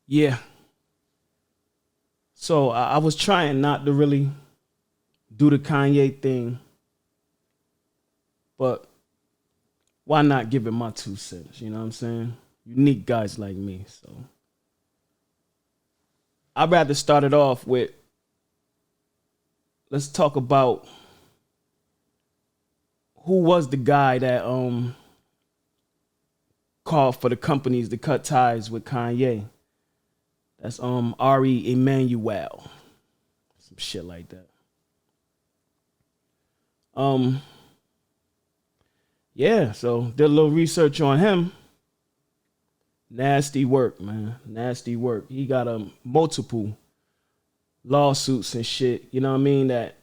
Yeah. So I was trying not to really do the Kanye thing, but why not give it my 2 cents? You know what I'm saying? Unique guys like me. So I'd rather start it off with, let's talk about who was the guy that called for the companies to cut ties with Kanye. That's Ari Emanuel. Some shit like that. Yeah, so did a little research on him. Nasty work, man. Nasty work. He got multiple lawsuits and shit. You know what I mean? That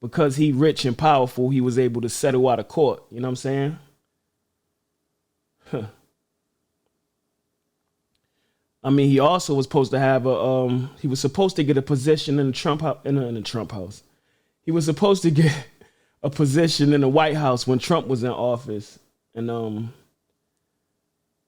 because he rich and powerful, he was able to settle out of court. You know what I'm saying? Huh. I mean, he also was supposed to have he was supposed to get a position in the Trump house, in the Trump house. He was supposed to get a position in the White House when Trump was in office. And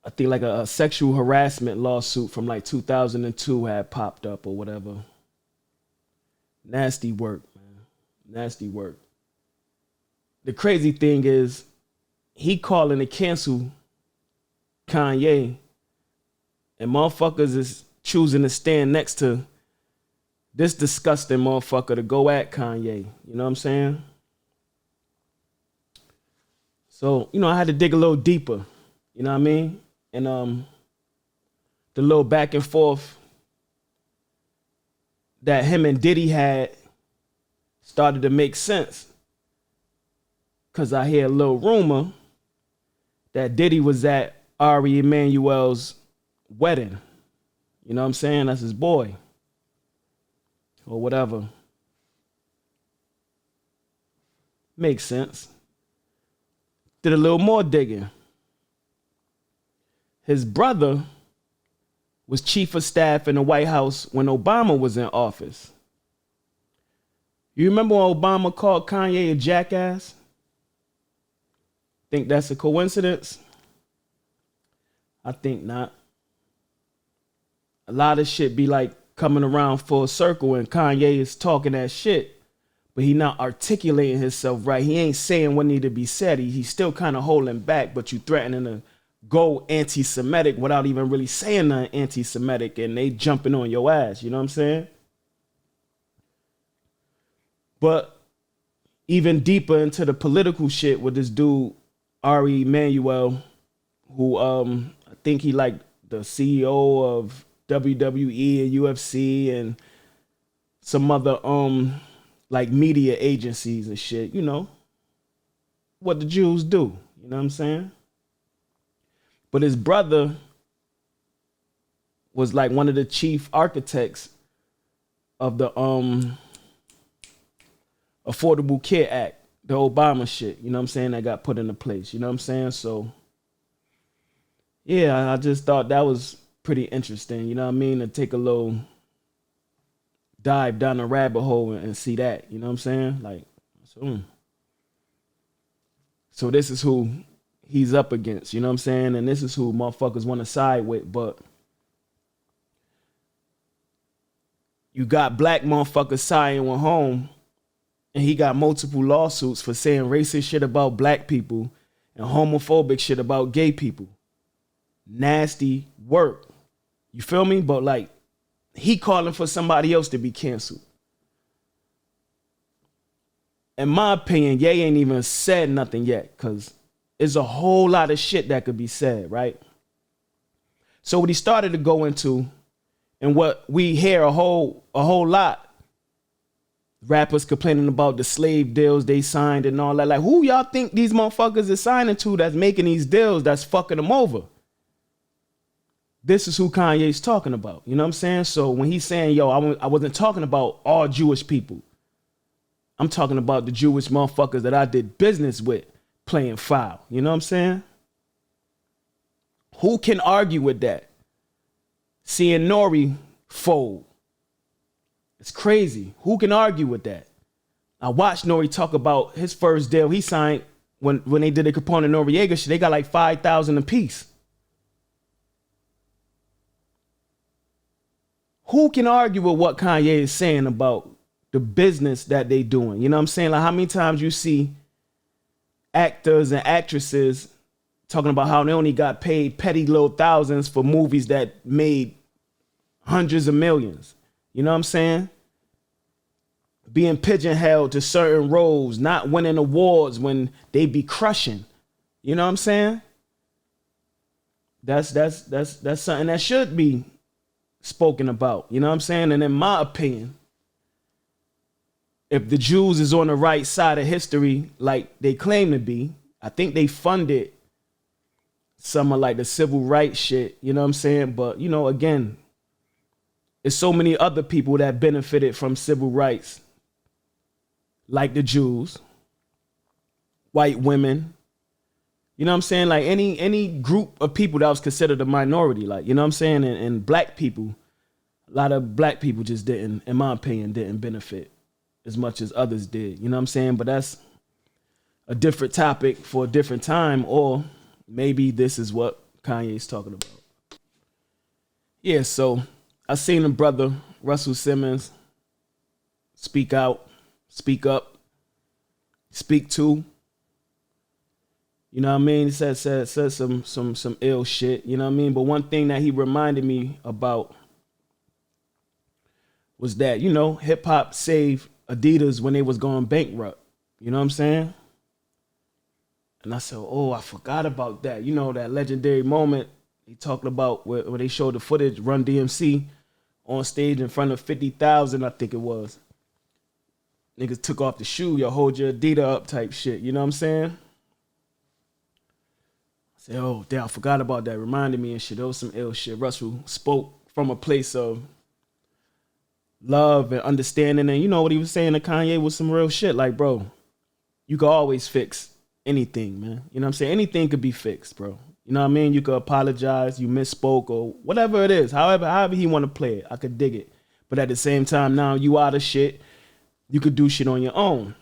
I think like a sexual harassment lawsuit from like 2002 had popped up or whatever. Nasty work, man. Nasty work. The crazy thing is he calling to cancel Kanye, and motherfuckers is choosing to stand next to this disgusting motherfucker to go at Kanye. You know what I'm saying? So, you know, I had to dig a little deeper. You know what I mean? And the little back and forth that him and Diddy had started to make sense. Cause I hear a little rumor that Diddy was at Ari Emanuel's wedding. You know what I'm saying? That's his boy. Or whatever. Makes sense. Did a little more digging. His brother was chief of staff in the White House when Obama was in office. You remember when Obama called Kanye a jackass? Think that's a coincidence? I think not. A lot of shit be like coming around full circle and Kanye is talking that shit, but he not articulating himself right. He ain't saying what need to be said. He's still kind of holding back, but you threatening to go anti-Semitic without even really saying nothing anti-Semitic, and they jumping on your ass. You know what I'm saying? But even deeper into the political shit with this dude, Ari Emanuel, who I think he like the CEO of WWE and UFC and some other like media agencies and shit, you know, what the Jews do, you know what I'm saying? But his brother was like one of the chief architects of the Affordable Care Act, the Obama shit, you know what I'm saying, that got put into place, you know what I'm saying? So yeah, I just thought that was pretty interesting, you know what I mean, to take a little dive down the rabbit hole and see that, you know what I'm saying? Like, so this is who he's up against, you know what I'm saying? And this is who motherfuckers want to side with, but you got black motherfuckers siding with home, and he got multiple lawsuits for saying racist shit about black people and homophobic shit about gay people. Nasty work. You feel me? But like, he calling for somebody else to be canceled. In my opinion, Ye ain't even said nothing yet, because there's a whole lot of shit that could be said, right? So what he started to go into, and what we hear a whole lot, rappers complaining about the slave deals they signed and all that. Like, who y'all think these motherfuckers are signing to that's making these deals that's fucking them over? This is who Kanye's talking about. You know what I'm saying? So when he's saying, yo, I wasn't talking about all Jewish people. I'm talking about the Jewish motherfuckers that I did business with playing foul. You know what I'm saying? Who can argue with that? Seeing Nori fold. It's crazy. Who can argue with that? I watched Nori talk about his first deal he signed when they did the Capone and Noriega shit. They got like 5,000 apiece. who can argue with what Kanye is saying about the business that they doing? You know what I'm saying? Like, how many times you see actors and actresses talking about how they only got paid petty little thousands for movies that made hundreds of millions. You know what I'm saying? Being pigeonholed to certain roles, not winning awards when they be crushing. You know what I'm saying? That's something that should be spoken about. You know what I'm saying? And in my opinion, if the Jews is on the right side of history like they claim to be, I think they funded some of like the civil rights shit, you know what I'm saying? But, you know, again, there's so many other people that benefited from civil rights, like the Jews, white women, you know what I'm saying? Like any group of people that was considered a minority, like, you know what I'm saying? And black people, a lot of black people just didn't, in my opinion, didn't benefit as much as others did, you know what I'm saying? But that's a different topic for a different time, or maybe this is what Kanye's talking about. Yeah, so I seen a brother, Russell Simmons, speak out, speak up, speak to. You know what I mean? He said some ill shit, you know what I mean? But one thing that he reminded me about was that, you know, hip hop saved Adidas when they was going bankrupt. You know what I'm saying? And I said, oh, I forgot about that. You know, that legendary moment he talked about where they showed the footage, Run DMC on stage in front of 50,000, I think it was. Niggas took off the shoe, yo, hold your Adidas up type shit. You know what I'm saying? I said, oh, damn, I forgot about that. Reminded me and shit. That was some ill shit. Russell spoke from a place of love and understanding. And you know what he was saying to Kanye was some real shit. Like, bro, you can always fix anything, man. You know what I'm saying? Anything could be fixed, bro. You know what I mean? You could apologize, you misspoke, or whatever it is. However he want to play it, I could dig it. But at the same time, now you out of shit. You could do shit on your own.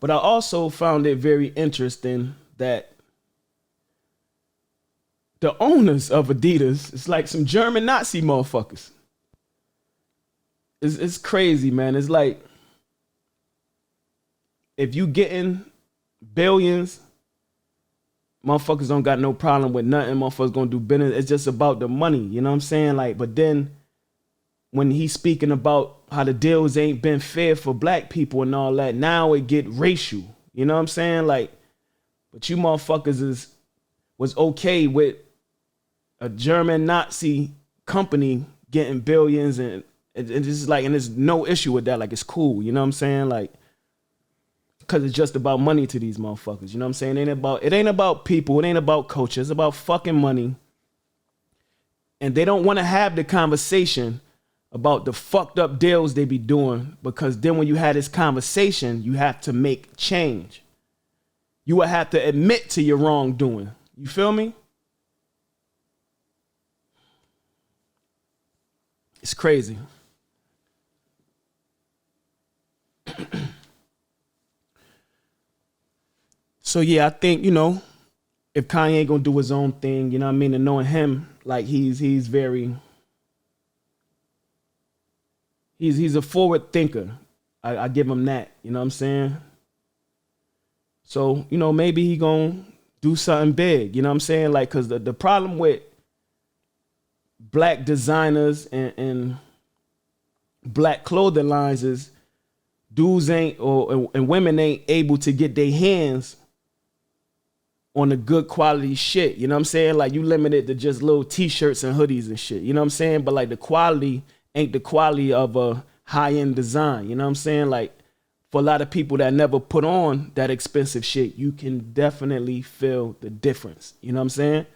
But I also found it very interesting that the owners of Adidas is like some German Nazi motherfuckers. It's crazy, man. It's like, if you getting billions, motherfuckers don't got no problem with nothing. Motherfuckers gonna do business. It's just about the money. You know what I'm saying? Like, but then when he's speaking about how the deals ain't been fair for black people and all that, now it get racial. You know what I'm saying? Like, but you motherfuckers was okay with a German Nazi company getting billions, and it's just like, and there's no issue with that. Like, it's cool. You know what I'm saying? Like, because it's just about money to these motherfuckers. You know what I'm saying? It ain't about people. It ain't about culture. It's about fucking money. And they don't want to have the conversation about the fucked up deals they be doing, because then when you have this conversation, you have to make change. You will have to admit to your wrongdoing. You feel me? It's crazy. So yeah, I think, you know, if Kanye ain't gonna do his own thing, you know what I mean, and knowing him, like he's a forward thinker. I give him that, you know what I'm saying? So, you know, maybe he gonna do something big, you know what I'm saying? Like, cause the problem with black designers and black clothing lines is dudes ain't, and women ain't able to get their hands on the good quality shit. You know what I'm saying? Like, you limited to just little t-shirts and hoodies and shit. You know what I'm saying? But like, the quality ain't the quality of a high-end design. You know what I'm saying? Like, for a lot of people that never put on that expensive shit, you can definitely feel the difference. You know what I'm saying?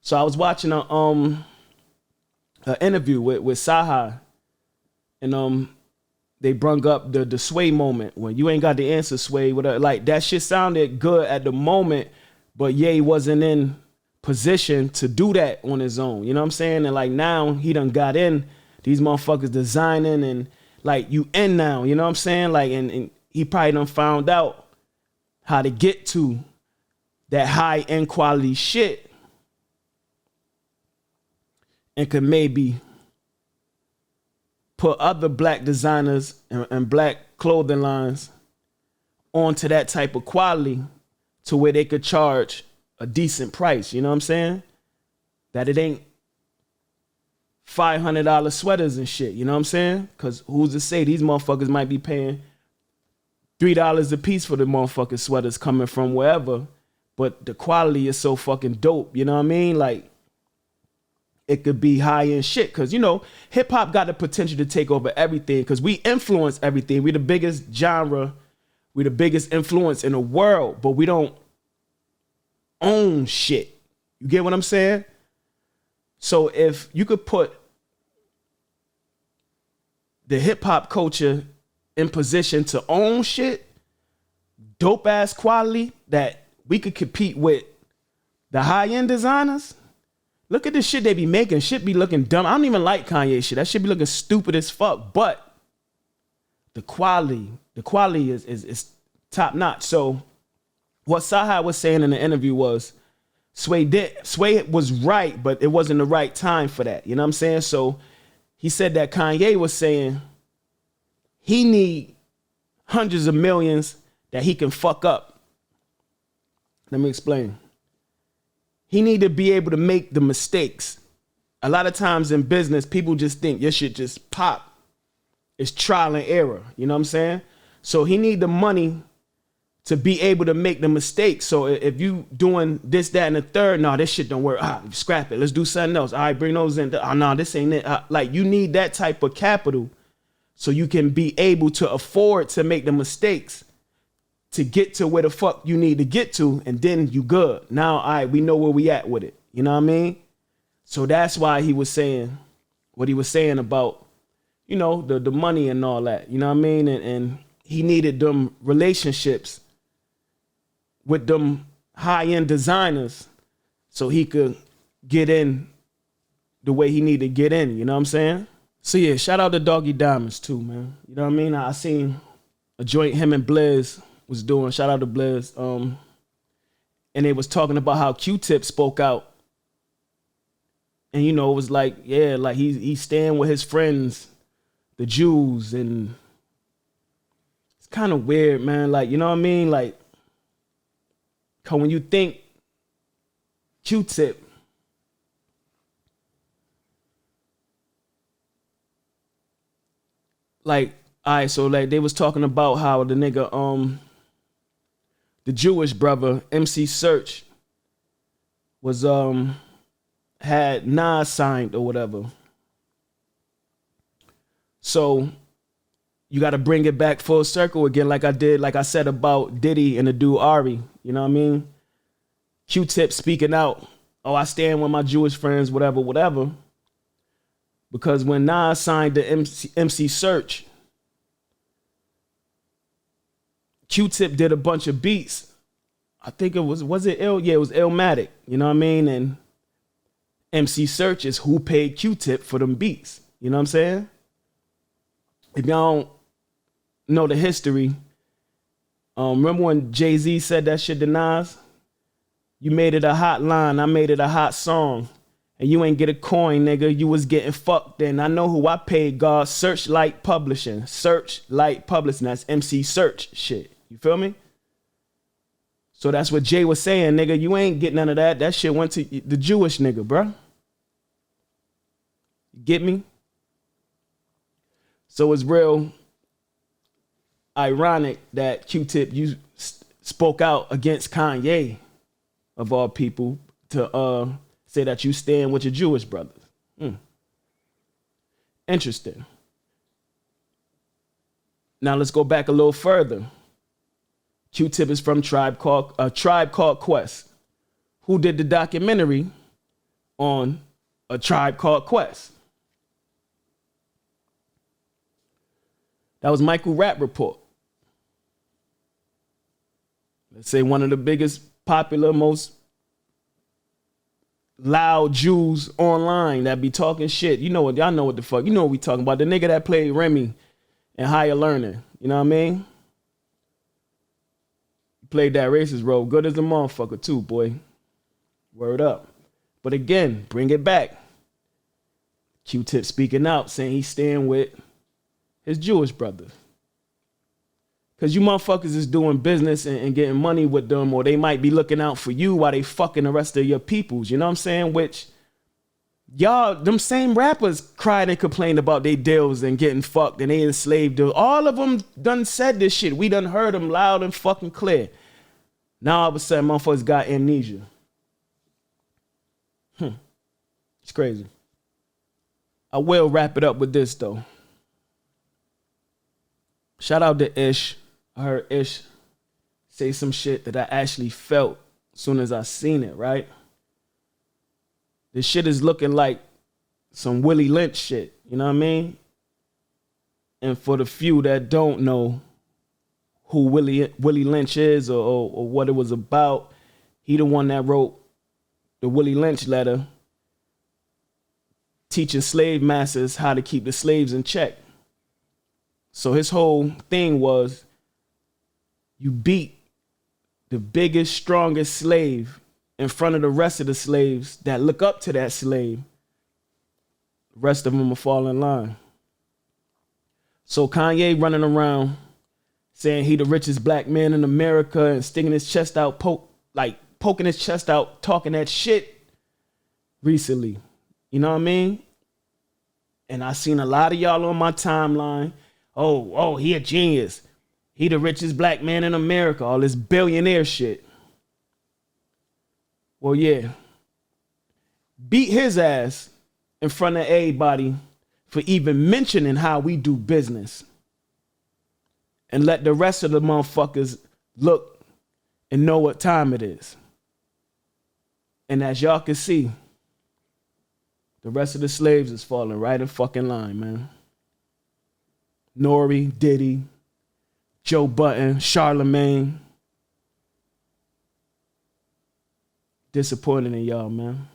So I was watching an interview with Saha, and they brung up the Sway moment when you ain't got the answer, Sway. Whatever. Like, that shit sounded good at the moment, but Ye wasn't in position to do that on his own. You know what I'm saying? And like, now he done got in, these motherfuckers designing, and like, you in now, you know what I'm saying? Like, and he probably done found out how to get to that high end quality shit, and could maybe put other black designers and black clothing lines onto that type of quality to where they could charge a decent price. You know what I'm saying? That it ain't $500 sweaters and shit. You know what I'm saying? Because who's to say these motherfuckers might be paying $3 a piece for the motherfucking sweaters coming from wherever, but the quality is so fucking dope. You know what I mean? Like, it could be high-end shit. Because, you know, hip-hop got the potential to take over everything because we influence everything. We the biggest genre. We the biggest influence in the world, but we don't own shit. You get what I'm saying? So if you could put the hip-hop culture in position to own shit, dope-ass quality that we could compete with the high-end designers. Look at the shit they be making. Shit be looking dumb. I don't even like Kanye shit. That shit be looking stupid as fuck. But the quality is top notch. So what Sahai was saying in the interview was Sway was right, but it wasn't the right time for that. You know what I'm saying? So he said that Kanye was saying he need hundreds of millions that he can fuck up. Let me explain. He need to be able to make the mistakes. A lot of times in business, people just think your shit just pop. It's trial and error. You know what I'm saying? So he need the money to be able to make the mistakes. So if you doing this, that, and the third, no, this shit don't work. Scrap it. Let's do something else. All right, bring those in. No, this ain't it. Like, you need that type of capital so you can be able to afford to make the mistakes to get to where the fuck you need to get to, and then you good. Now, all right, we know where we at with it. You know what I mean? So that's why he was saying what he was saying about, you know, the money and all that. You know what I mean? And he needed them relationships with them high-end designers so he could get in the way he needed to get in. You know what I'm saying? So yeah, shout out to Doggy Diamonds too, man. You know what I mean? I seen a joint him and Blizz was doing. Shout out to Blizz. And they was talking about how Q-Tip spoke out. And, you know, it was like, yeah, like he's staying with his friends, the Jews, and it's kind of weird, man. Like, you know what I mean? Like, cause when you think Q-Tip, like, all right, so like they was talking about how the nigga, the Jewish brother, MC Search, was had Nas signed or whatever. So you got to bring it back full circle again, like I said about Diddy and the dude Ari. You know what I mean? Q-Tip speaking out. Oh, I stand with my Jewish friends, whatever. Because when Nas signed the MC Search, Q-Tip did a bunch of beats. I think it was it Ill? Yeah, it was Illmatic. You know what I mean? And MC Search is who paid Q-Tip for them beats. You know what I'm saying? If y'all don't know the history, remember when Jay-Z said that shit to Nas? You made it a hot line, I made it a hot song. And you ain't get a coin, nigga. You was getting fucked then. I know who I paid, God. Searchlight Publishing. Searchlight Publishing. That's MC Search shit. You feel me? So that's what Jay was saying, nigga. You ain't getting none of that. That shit went to the Jewish nigga, bruh. You get me? So it's real ironic that Q-Tip, you spoke out against Kanye, of all people, to say that you stand with your Jewish brothers. Interesting. Now let's go back a little further. Q-Tip is from Tribe Called Quest, who did the documentary on A Tribe Called Quest. That was Michael Rap Report. Let's say one of the biggest, popular, most loud Jews online that be talking shit. You know what? Y'all know what the fuck. You know what we talking about. The nigga that played Remy in Higher Learning. You know what I mean? Played that racist role. Good as a motherfucker too, boy. Word up. But again, bring it back. Q-Tip speaking out, saying he's staying with His Jewish brother. Because you motherfuckers is doing business and getting money with them, or they might be looking out for you while they fucking the rest of your peoples. You know what I'm saying? Which, y'all, them same rappers cried and complained about their deals and getting fucked and they enslaved. All of them done said this shit. We done heard them loud and fucking clear. Now all of a sudden, motherfuckers got amnesia. It's crazy. I will wrap it up with this, though. Shout out to Ish. I heard Ish say some shit that I actually felt as soon as I seen it, right? This shit is looking like some Willie Lynch shit, you know what I mean? And for the few that don't know who Willie Lynch is or what it was about, he the one that wrote the Willie Lynch letter teaching slave masters how to keep the slaves in check. So his whole thing was, you beat the biggest, strongest slave in front of the rest of the slaves that look up to that slave. The rest of them will fall in line. So Kanye running around saying he the richest black man in America and sticking his chest out, poking his chest out, talking that shit recently. You know what I mean? And I seen a lot of y'all on my timeline. Oh, he a genius. He the richest black man in America. All this billionaire shit. Well, yeah. Beat his ass in front of everybody for even mentioning how we do business. And let the rest of the motherfuckers look and know what time it is. And as y'all can see, the rest of the slaves is falling right in fucking line, man. Nori, Diddy, Joe Budden, Charlemagne. Disappointed in y'all, man.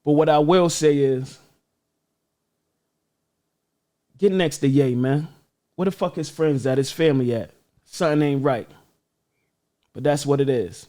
But what I will say is, get next to Ye, man. Where the fuck his friends at, his family at? Something ain't right. But that's what it is.